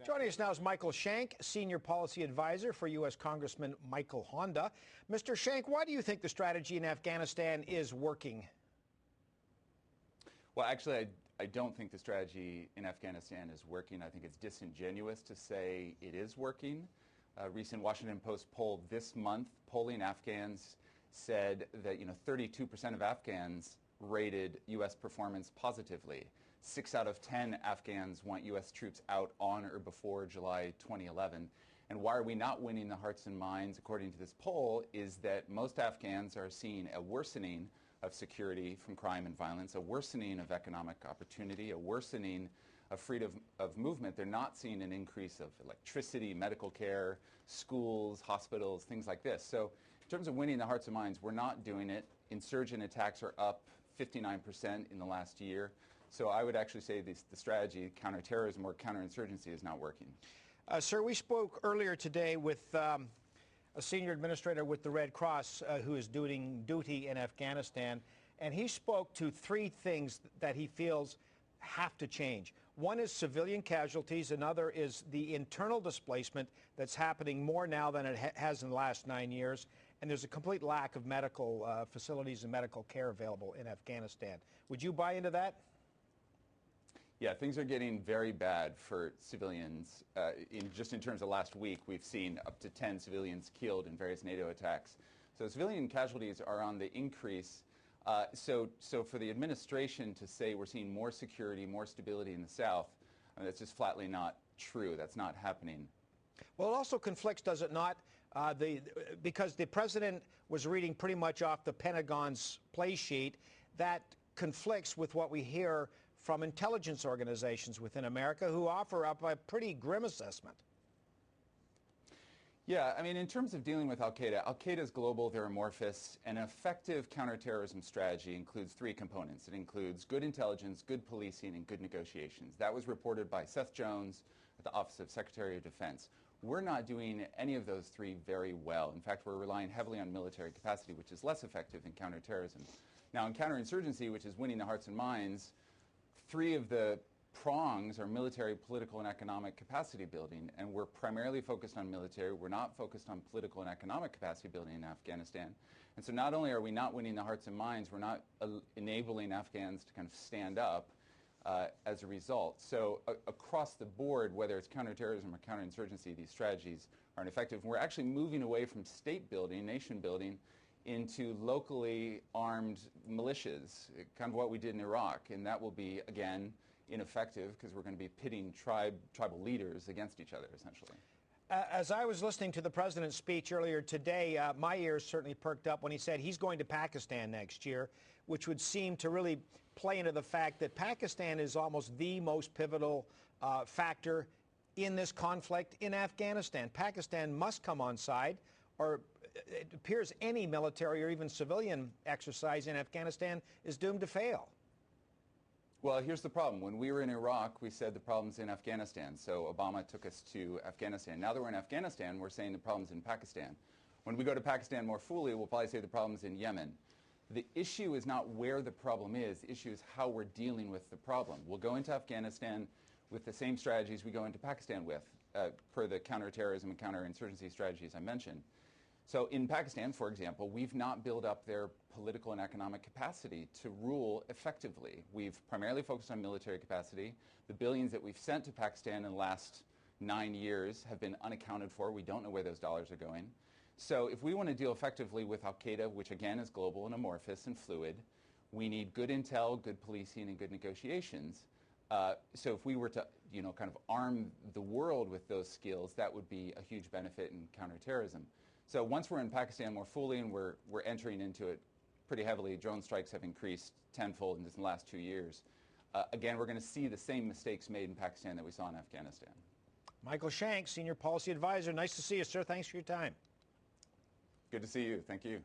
Joining us now is Michael Shank, Senior Policy Advisor for U.S. Congressman Michael Honda. Mr. Shank, why do you think the strategy in Afghanistan is working? Well, actually, I don't think the strategy in Afghanistan is working. I think it's disingenuous to say it is working. A recent Washington Post poll this month, polling Afghans said that 32% of Afghans rated U.S. performance positively. 6 out of 10 Afghans want U.S. troops out on or before July 2011. And why are we not winning the hearts and minds, according to this poll, is that most Afghans are seeing a worsening of security from crime and violence, a worsening of economic opportunity, a worsening of freedom of movement. They're not seeing an increase of electricity, medical care, schools, hospitals, things like this. So in terms of winning the hearts and minds, we're not doing it. Insurgent attacks are up 59% in the last year. So I would actually say the strategy, counterterrorism or counterinsurgency, is not working. Sir, we spoke earlier today with a senior administrator with the Red Cross who is doing duty in Afghanistan, and he spoke to 3 things that he feels have to change. One is civilian casualties. Another is the internal displacement that's happening more now than it has in the last 9 years. And there's a complete lack of medical facilities and medical care available in Afghanistan. Would you buy into that? Yeah, things are getting very bad for civilians. Just in terms of last week, we've seen up to 10 civilians killed in various NATO attacks. So civilian casualties are on the increase. So for the administration to say we're seeing more security, more stability in the South, I mean, that's just flatly not true. That's not happening. Well, it also conflicts, does it not? Because the president was reading pretty much off the Pentagon's play sheet. That conflicts with what we hear from intelligence organizations within America who offer up a pretty grim assessment. Yeah, I mean, in terms of dealing with al-Qaeda, al-Qaeda is global, they're amorphous. An effective counterterrorism strategy includes 3 components. It includes good intelligence, good policing, and good negotiations. That was reported by Seth Jones at the Office of Secretary of Defense. We're not doing any of those 3 very well. In fact, we're relying heavily on military capacity, which is less effective in counterterrorism. Now, in counterinsurgency, which is winning the hearts and minds, 3 of the prongs are military, political, and economic capacity building, and we're primarily focused on military. We're not focused on political and economic capacity building in Afghanistan. And so not only are we not winning the hearts and minds, we're not enabling Afghans to kind of stand up as a result. So across the board, whether it's counterterrorism or counterinsurgency, these strategies aren't effective. We're actually moving away from state building, nation building, into locally armed militias, kind of what we did in Iraq. And that will be, again, ineffective because we're going to be pitting tribal leaders against each other, essentially. As I was listening to the president's speech earlier today, my ears certainly perked up when he said he's going to Pakistan next year, which would seem to really play into the fact that Pakistan is almost the most pivotal factor in this conflict in Afghanistan. Pakistan must come on side, or it appears any military or even civilian exercise in Afghanistan is doomed to fail. Well, here's the problem. When we were in Iraq, we said the problem's in Afghanistan. So Obama took us to Afghanistan. Now that we're in Afghanistan, we're saying the problem's in Pakistan. When we go to Pakistan more fully, we'll probably say the problem's in Yemen. The issue is not where the problem is. The issue is how we're dealing with the problem. We'll go into Afghanistan with the same strategies we go into Pakistan with, per the counterterrorism and counterinsurgency strategies I mentioned. So in Pakistan, for example, we've not built up their political and economic capacity to rule effectively. We've primarily focused on military capacity. The billions that we've sent to Pakistan in the last 9 years have been unaccounted for. We don't know where those dollars are going. So if we want to deal effectively with al-Qaeda, which again is global and amorphous and fluid, we need good intel, good policing, and good negotiations. So if we were to, kind of arm the world with those skills, that would be a huge benefit in counterterrorism. So once we're in Pakistan more fully and we're entering into it pretty heavily, drone strikes have increased tenfold in the last 2 years. Again, we're going to see the same mistakes made in Pakistan that we saw in Afghanistan. Michael Shank, Senior Policy Advisor. Nice to see you, sir. Thanks for your time. Good to see you. Thank you.